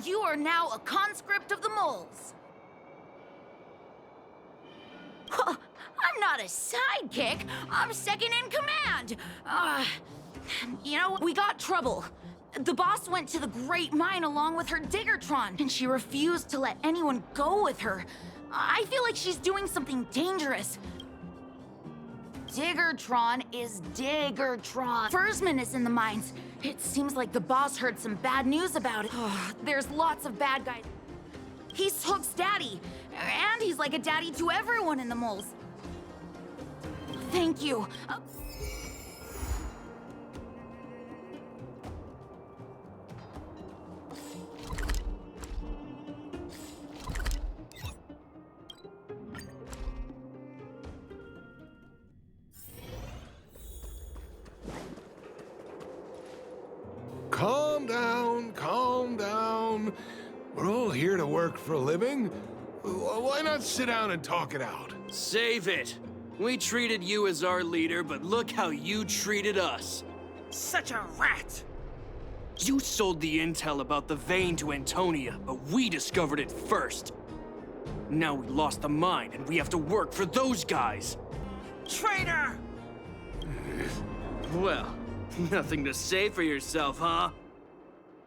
You are now a conscript of the moles. I'm not a sidekick. I'm second in command. We got trouble. The boss went to the Great Mine along with her Diggertron, and she refused to let anyone go with her. I feel like she's doing something dangerous. Diggertron is Diggertron. Ferdman is in the mines. It seems like the boss heard some bad news about it. There's lots of bad guys. He's Hook's daddy, and he's like a daddy to everyone in the moles. Thank you. Calm down, calm down. We're all here to work for a living. Why not sit down and talk it out? Save it. We treated you as our leader, but look how you treated us. Such a rat! You sold the intel about the vein to Antonia, but we discovered it first. Now we lost the mine, and we have to work for those guys. Traitor! Well, nothing to say for yourself, huh?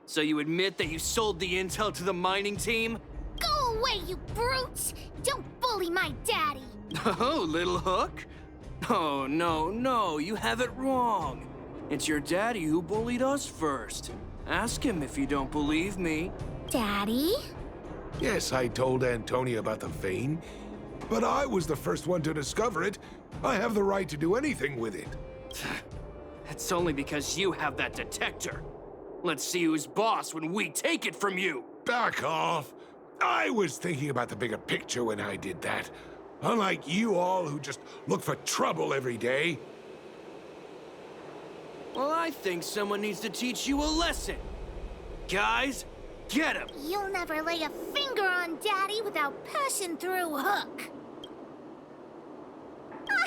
So you admit that you sold the intel to the mining team? Go away, you brutes! Don't bully my daddy! Oh, little Hook? Oh, no, you have it wrong. It's your daddy who bullied us first. Ask him if you don't believe me. Daddy? Yes, I told Antonia about the vein, but I was the first one to discover it. I have the right to do anything with it. It's only because you have that detector. Let's see who's boss when we take it from you. Back off. I was thinking about the bigger picture when I did that. Unlike you all who just look for trouble every day. Well, I think someone needs to teach you a lesson. Guys, get him! You'll never lay a finger on Daddy without passing through Hook.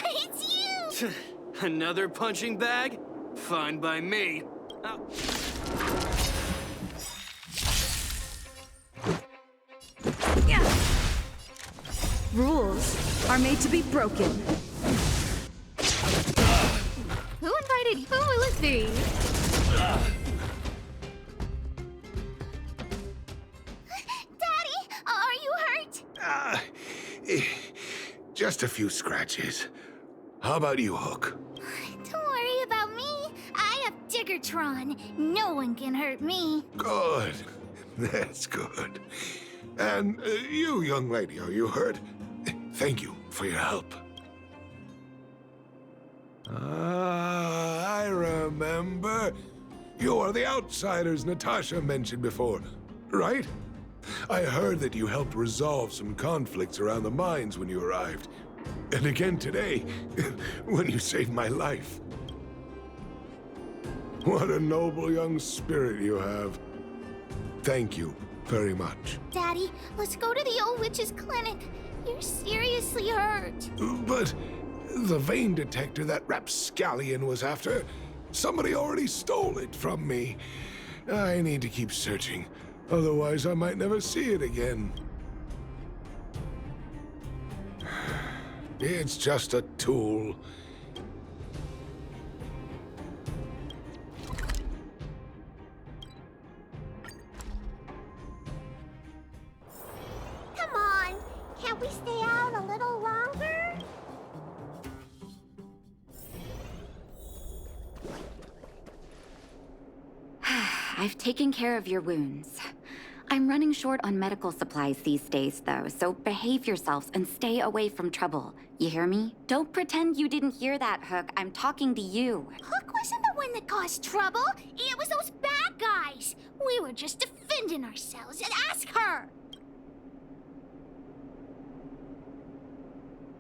It's you! Another punching bag? Fine by me. Rules are made to be broken. Who invited you, Lucy? Daddy, are you hurt? Just a few scratches. How about you, Hook? Don't worry about me. I have Diggertron. No one can hurt me. Good. That's good. And you, young lady, are you hurt? Thank you for your help. I remember. You are the outsiders Natasha mentioned before, right? I heard that you helped resolve some conflicts around the mines when you arrived. And again today, when you saved my life. What a noble young spirit you have. Thank you very much. Daddy, let's go to the old witch's clinic. You're seriously hurt. But the vein detector that rapscallion was after, somebody already stole it from me. I need to keep searching, otherwise I might never see it again. It's just a tool. Come on, can't we stay out a little longer? I've taken care of your wounds. I'm running short on medical supplies these days, though, so behave yourselves and stay away from trouble. You hear me? Don't pretend you didn't hear that, Hook. I'm talking to you. Hook wasn't the one that caused trouble. It was those bad guys. We were just defending ourselves. And ask her.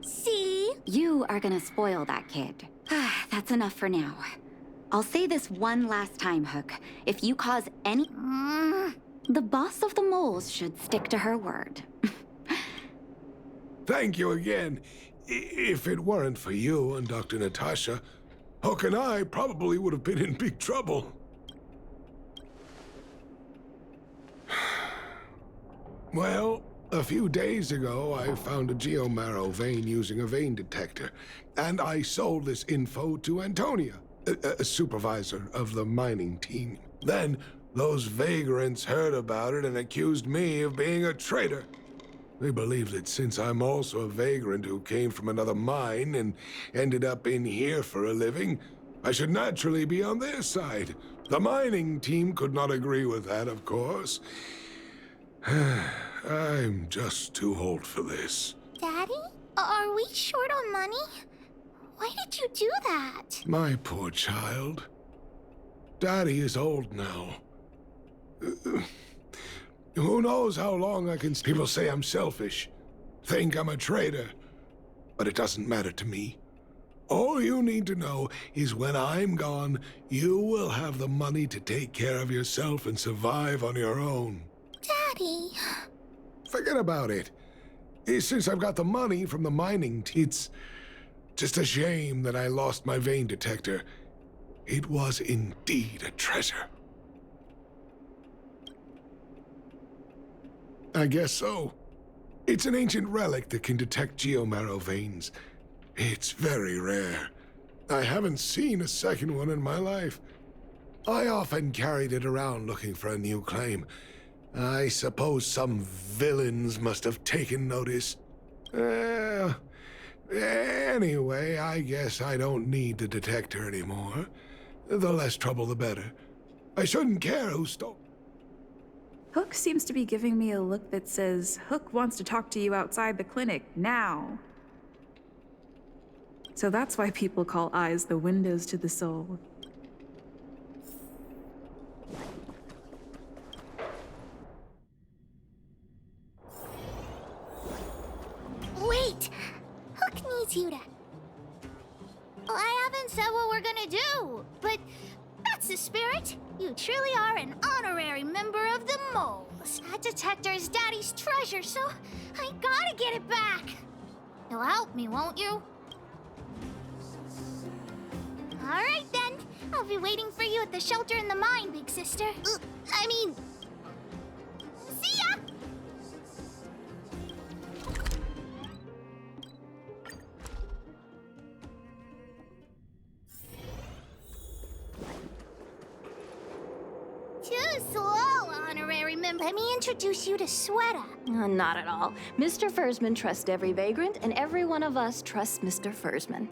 See? You are gonna spoil that kid. That's enough for now. I'll say this one last time, Hook. If you cause any... The boss of the moles should stick to her word. Thank you again. If it weren't for you and Dr. Natasha, Hook and I probably would have been in big trouble. Well, a few days ago, I found a geomarrow vein using a vein detector, and I sold this info to Antonia, a supervisor of the mining team. Then, those vagrants heard about it and accused me of being a traitor. They believe that since I'm also a vagrant who came from another mine and ended up in here for a living, I should naturally be on their side. The mining team could not agree with that, of course. I'm just too old for this. Daddy? Are we short on money? Why did you do that? My poor child. Daddy is old now. Who knows how long I can... People say I'm selfish, think I'm a traitor, but it doesn't matter to me. All you need to know is when I'm gone, you will have the money to take care of yourself and survive on your own. Daddy... Forget about it. Since I've got the money from the mining, it's just a shame that I lost my vein detector. It was indeed a treasure. I guess so. It's an ancient relic that can detect geomarrow veins. It's very rare. I haven't seen a second one in my life. I often carried it around looking for a new claim. I suppose some villains must have taken notice. Anyway, I guess I don't need the detector anymore. The less trouble, the better. I shouldn't care who stole... Hook seems to be giving me a look that says, Hook wants to talk to you outside the clinic, now. So that's why people call eyes the windows to the soul. Wait! Hook needs you to... Well, I haven't said what we're gonna do, but that's the spirit. You truly are an honorary member of the Moles. That detector is Daddy's treasure, so I gotta get it back. You'll help me, won't you? All right, then. I'll be waiting for you at the shelter in the mine, big sister. See ya! Too slow, honorary member. Let me introduce you to Sweater. Not at all. Mr. Ferdman trusts every vagrant, and every one of us trusts Mr. Ferdman.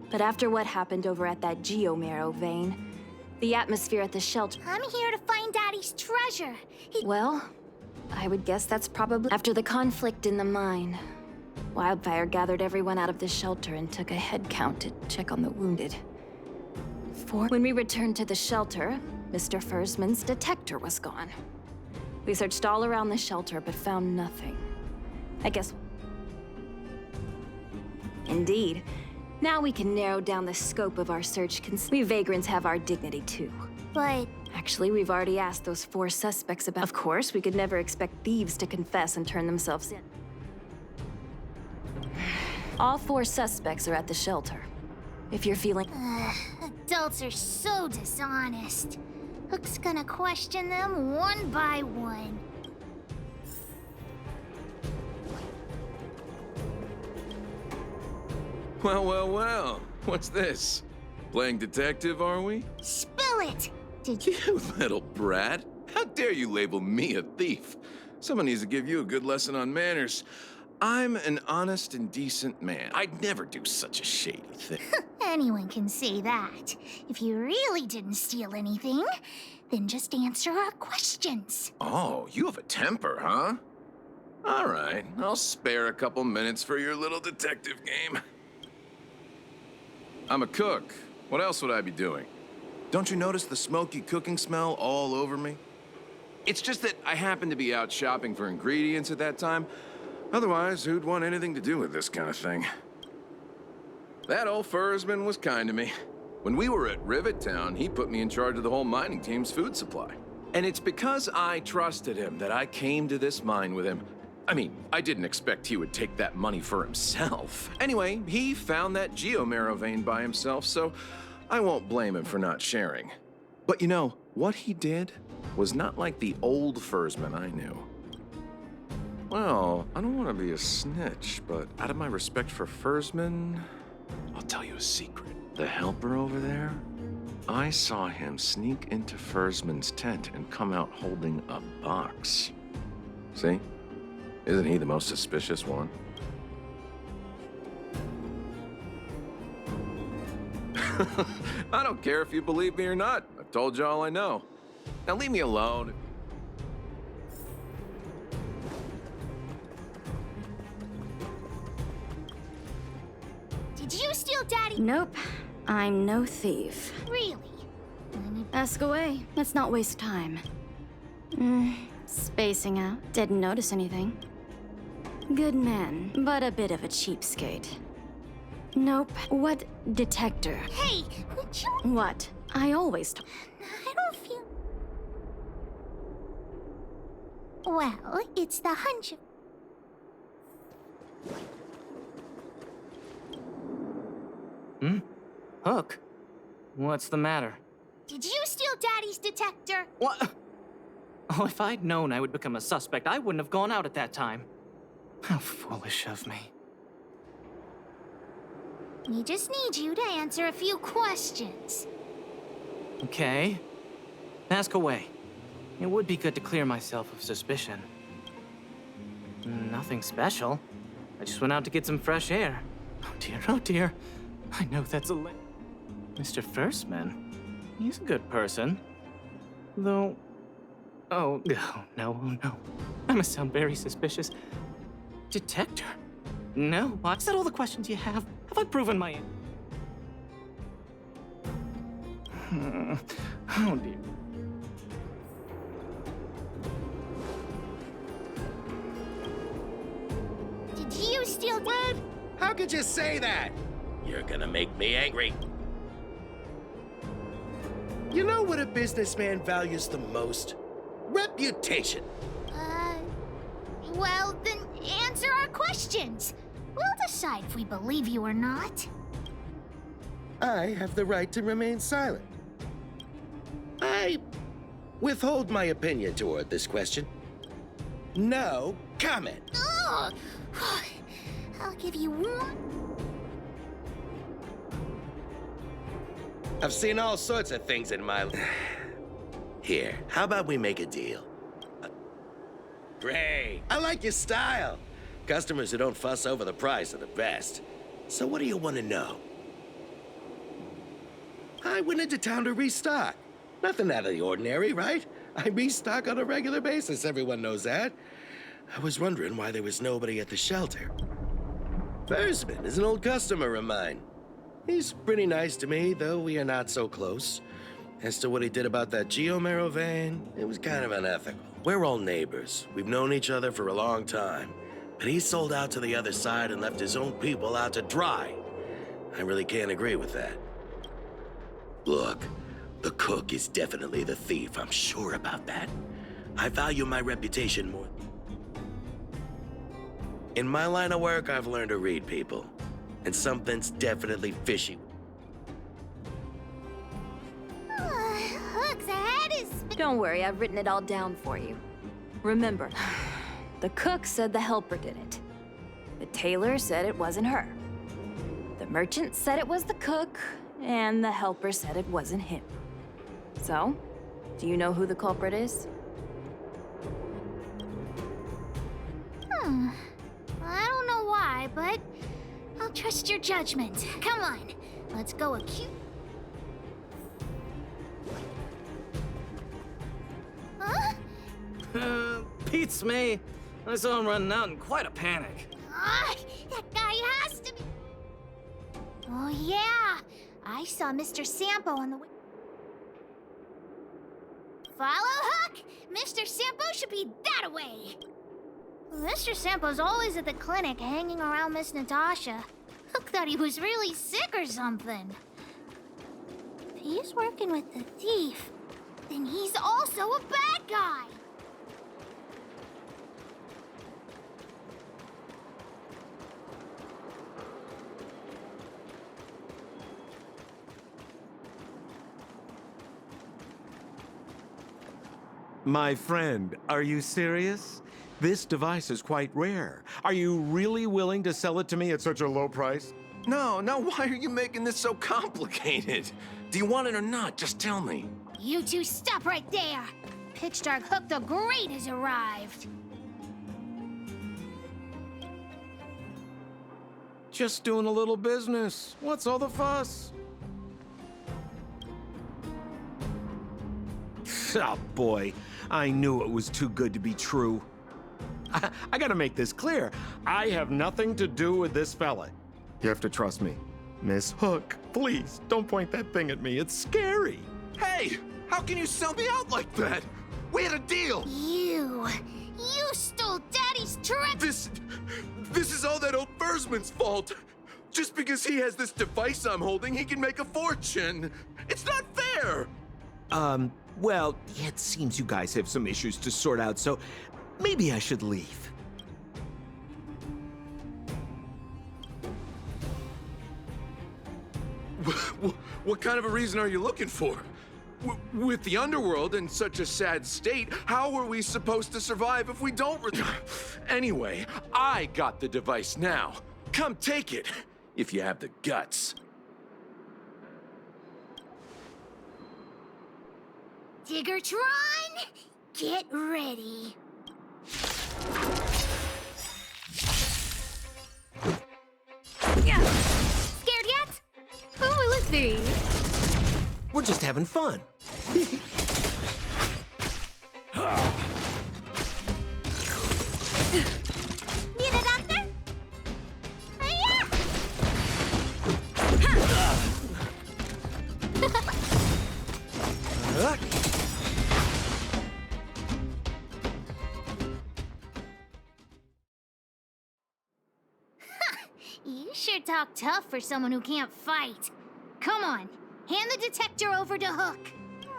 But after what happened over at that geomarrow vein, the atmosphere at the shelter... I'm here to find Daddy's treasure. Well, I would guess that's probably after the conflict in the mine. Wildfire gathered everyone out of the shelter and took a head count to check on the wounded. When we returned to the shelter, Mr. Ferdman's detector was gone. We searched all around the shelter, but found nothing. I guess... Indeed. Now we can narrow down the scope of our search. We vagrants have our dignity, too. But... Actually, we've already asked those 4 suspects about... Of course, we could never expect thieves to confess and turn themselves in. All 4 suspects are at the shelter. If you're feeling... Adults are so dishonest. Hook's gonna question them one by one. Well, well, well. What's this? Playing detective, are we? Spill it! Did you... You little brat. How dare you label me a thief? Someone needs to give you a good lesson on manners. I'm an honest and decent man. I'd never do such a shady thing. Anyone can say that. If you really didn't steal anything, then just answer our questions. Oh, you have a temper, huh? All right, I'll spare a couple minutes for your little detective game. I'm a cook. What else would I be doing? Don't you notice the smoky cooking smell all over me? It's just that I happened to be out shopping for ingredients at that time. Otherwise, who'd want anything to do with this kind of thing? That old Ferdman was kind to me. When we were at Rivet Town, he put me in charge of the whole mining team's food supply. And it's because I trusted him that I came to this mine with him. I mean, I didn't expect he would take that money for himself. Anyway, he found that geomarrow vein by himself, so I won't blame him for not sharing. But you know, what he did was not like the old Ferdman I knew. Well, I don't want to be a snitch, but out of my respect for Ferdman, I'll tell you a secret. The helper over there, I saw him sneak into Ferdman's tent and come out holding a box. See? Isn't he the most suspicious one? I don't care if you believe me or not. I've told you all I know. Now leave me alone. Did you steal Daddy? Nope. I'm no thief. Really? Ask away. Let's not waste time. Spacing out. Didn't notice anything. Good man, but a bit of a cheapskate. Nope. What detector? Hey, would you... What? I always I don't feel... Well, it's the hunch of... Hook? What's the matter? Did you steal Daddy's detector? What? Oh, if I'd known I would become a suspect, I wouldn't have gone out at that time. How foolish of me. We just need you to answer a few questions. Okay. Ask away. It would be good to clear myself of suspicion. Nothing special. I just went out to get some fresh air. Oh dear, oh dear. I know that's a Mr. Ferdman. He's a good person. Though... Oh, no. I must sound very suspicious. Detector? No, I've said all the questions you have. Have I proven my... Oh dear. Did you steal... What? How could you say that? You're gonna make me angry. You know what a businessman values the most? Reputation. Well, then answer our questions. We'll decide if we believe you or not. I have the right to remain silent. I withhold my opinion toward this question. No comment. Ugh. I'll give you one. I've seen all sorts of things in my... Here, how about we make a deal? Great. I like your style. Customers who don't fuss over the price are the best. So what do you want to know? I went into town to restock. Nothing out of the ordinary, right? I restock on a regular basis, everyone knows that. I was wondering why there was nobody at the shelter. Ferdman is an old customer of mine. He's pretty nice to me, though we are not so close. As to what he did about that Geomero vein, it was kind of unethical. We're all neighbors. We've known each other for a long time. But he sold out to the other side and left his own people out to dry. I really can't agree with that. Look, the cook is definitely the thief. I'm sure about that. I value my reputation more. In my line of work, I've learned to read people. And something's definitely fishy. Hook's head is... Don't worry, I've written it all down for you. Remember, the cook said the helper did it. The tailor said it wasn't her. The merchant said it was the cook, and the helper said it wasn't him. So, do you know who the culprit is? I don't know why, but I'll trust your judgment. Come on, let's go acute. Huh? Beats me. I saw him running out in quite a panic. That guy has to be... Oh, yeah. I saw Mr. Sampo on the way. Follow Hook! Mr. Sampo should be that way. Mr. Sampo's always at the clinic hanging around Miss Natasha. Hook thought he was really sick or something. If he's working with the thief, then he's also a bad guy. My friend, are you serious? This device is quite rare. Are you really willing to sell it to me at such a low price? No, why are you making this so complicated? Do you want it or not? Just tell me. You two stop right there. Pitch Dark Hook the Great has arrived. Just doing a little business. What's all the fuss? Oh boy, I knew it was too good to be true. I gotta make this clear. I have nothing to do with this fella. You have to trust me. Miss Hook, please, don't point that thing at me. It's scary. Hey, how can you sell me out like that? We had a deal. You stole Daddy's trick. This is all that old Ferdman's fault. Just because he has this device I'm holding, he can make a fortune. It's not fair. Well, it seems you guys have some issues to sort out, so maybe I should leave. What kind of a reason are you looking for? With the underworld in such a sad state, how are we supposed to survive if we don't Anyway, I got the device now. Come take it, if you have the guts. Diggertron, get ready. Yeah. Scared yet? Who will it be? We're just having fun. Need a doctor? Hiya! You sure talk tough for someone who can't fight. Come on, hand the detector over to Hook.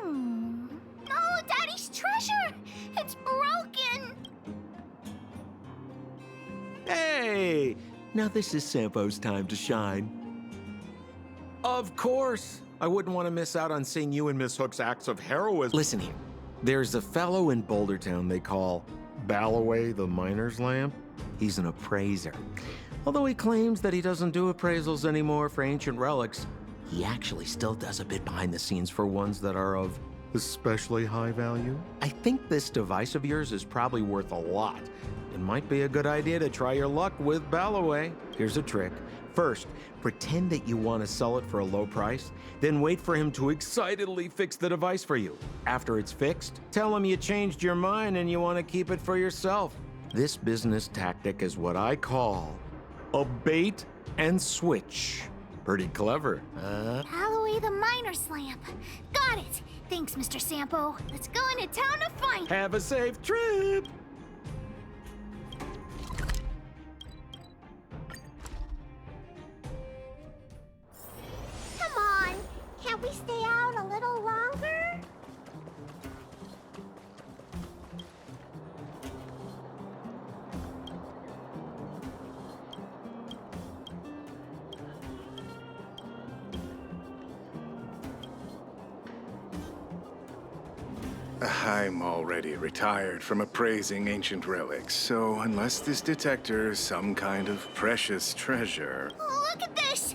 No, Daddy's treasure! It's broken! Hey! Now this is Sampo's time to shine. Of course! I wouldn't want to miss out on seeing you and Miss Hook's acts of heroism. Listen here. There's a fellow in Bouldertown they call Balloway the Miner's Lamp. He's an appraiser. Although he claims that he doesn't do appraisals anymore for ancient relics, he actually still does a bit behind the scenes for ones that are of especially high value. I think this device of yours is probably worth a lot. It might be a good idea to try your luck with Balloway. Here's a trick. First, pretend that you want to sell it for a low price, then wait for him to excitedly fix the device for you. After it's fixed, tell him you changed your mind and you want to keep it for yourself. This business tactic is what I call a bait and switch. Pretty clever, huh? Balloway the Miner's Lamp. Got it. Thanks, Mr. Sampo. Let's go into town to fight. Have a safe trip! Come on. Can't we stay out a little longer? I'm already retired from appraising ancient relics, so unless this detector is some kind of precious treasure... Oh, look at this!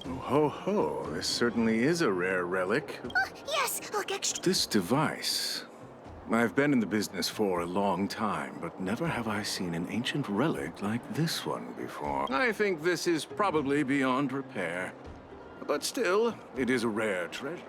Oh, ho, ho. This certainly is a rare relic. Yes, look extra. This device... I've been in the business for a long time, but never have I seen an ancient relic like this one before. I think this is probably beyond repair. But still, it is a rare treasure.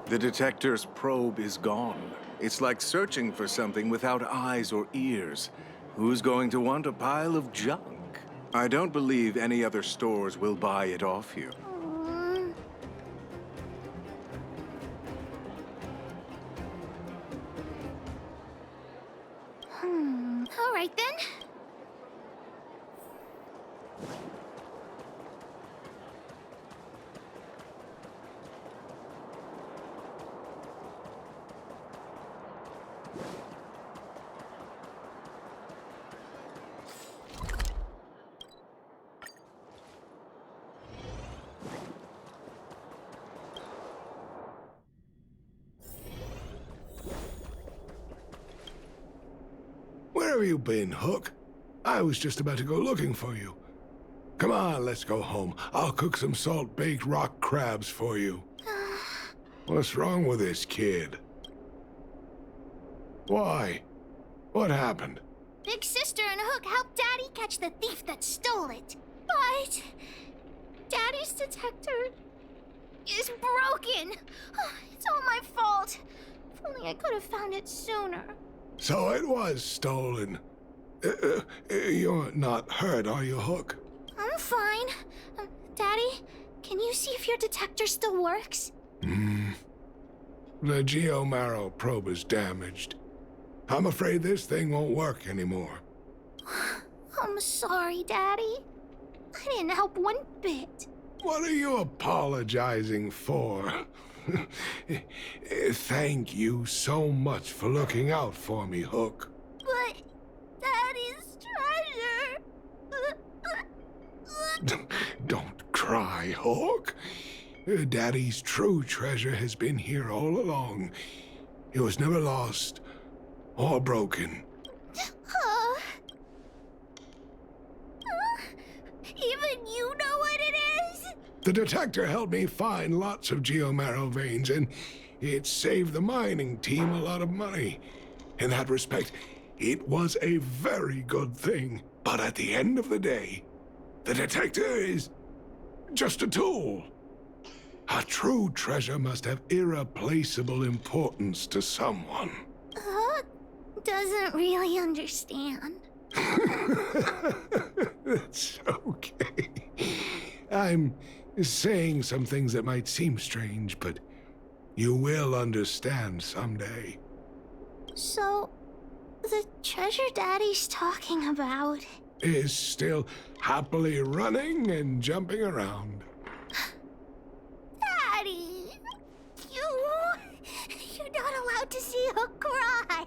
The detector's probe is gone. It's like searching for something without eyes or ears. Who's going to want a pile of junk? I don't believe any other stores will buy it off you. All right then. Where have you been, Hook? I was just about to go looking for you. Come on, let's go home. I'll cook some salt-baked rock crabs for you. What's wrong with this kid? Why? What happened? Big Sister and Hook helped Daddy catch the thief that stole it. But Daddy's detector is broken. It's all my fault. If only I could have found it sooner. So it was stolen. You're not hurt, are you, Hook? I'm fine. Daddy, can you see if your detector still works? The geomarrow probe is damaged. I'm afraid this thing won't work anymore. I'm sorry, Daddy. I didn't help one bit. What are you apologizing for? Thank you so much for looking out for me, Hook. But Daddy's treasure... Don't cry, Hook. Daddy's true treasure has been here all along. It was never lost or broken. Even you know what it is? The detector helped me find lots of geomarrow veins, and it saved the mining team a lot of money. In that respect, it was a very good thing. But at the end of the day, the detector is just a tool. A true treasure must have irreplaceable importance to someone. Doesn't really understand. That's okay. I'm saying some things that might seem strange, but you will understand someday. So, the treasure Daddy's talking about is still happily running and jumping around. Daddy! You're not allowed to see Hook cry!